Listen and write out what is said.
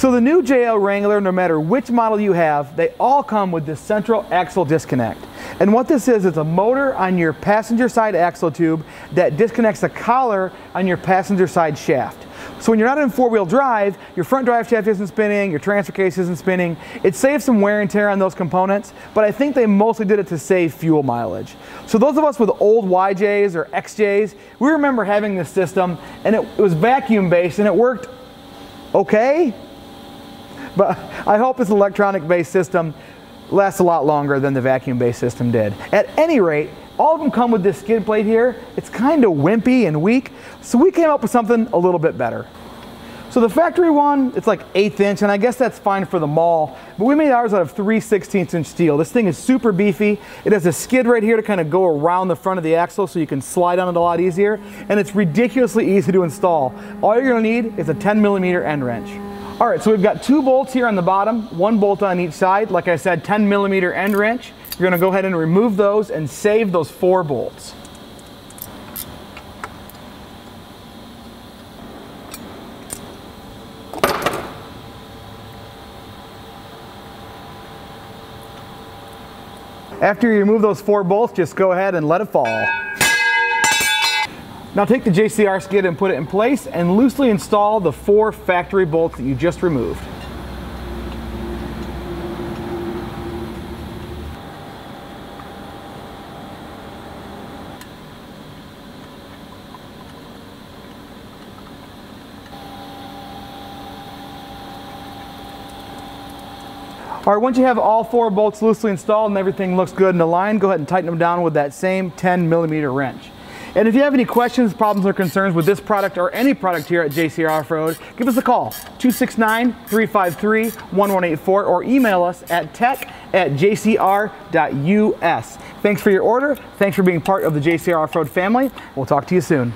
So the new JL Wrangler, no matter which model you have, they all come with this central axle disconnect. And what this is a motor on your passenger side axle tube that disconnects the collar on your passenger side shaft. So when you're not in four-wheel drive, your front drive shaft isn't spinning, your transfer case isn't spinning. It saves some wear and tear on those components, but I think they mostly did it to save fuel mileage. So those of us with old YJs or XJs, we remember having this system, and it was vacuum-based, and it worked okay. But I hope this electronic-based system lasts a lot longer than the vacuum-based system did. At any rate, all of them come with this skid plate here. It's kind of wimpy and weak, so we came up with something a little bit better. So the factory one, it's like 1/8 inch, and I guess that's fine for the mall, but we made ours out of 3/16 inch steel. This thing is super beefy. It has a skid right here to kind of go around the front of the axle so you can slide on it a lot easier, and it's ridiculously easy to install. All you're gonna need is a 10mm end wrench. All right, so we've got 2 bolts here on the bottom, 1 bolt on each side. Like I said, 10mm end wrench. You're gonna go ahead and remove those and save those 4 bolts. After you remove those 4 bolts, just go ahead and let it fall. Now take the JCR skid and put it in place and loosely install the 4 factory bolts that you just removed. All right, once you have all 4 bolts loosely installed and everything looks good and aligned, go ahead and tighten them down with that same 10mm wrench. And if you have any questions, problems, or concerns with this product or any product here at JCR Off-Road, give us a call, 269-353-1184, or email us at tech@jcr.us. Thanks for your order. Thanks for being part of the JCR Off-Road family. We'll talk to you soon.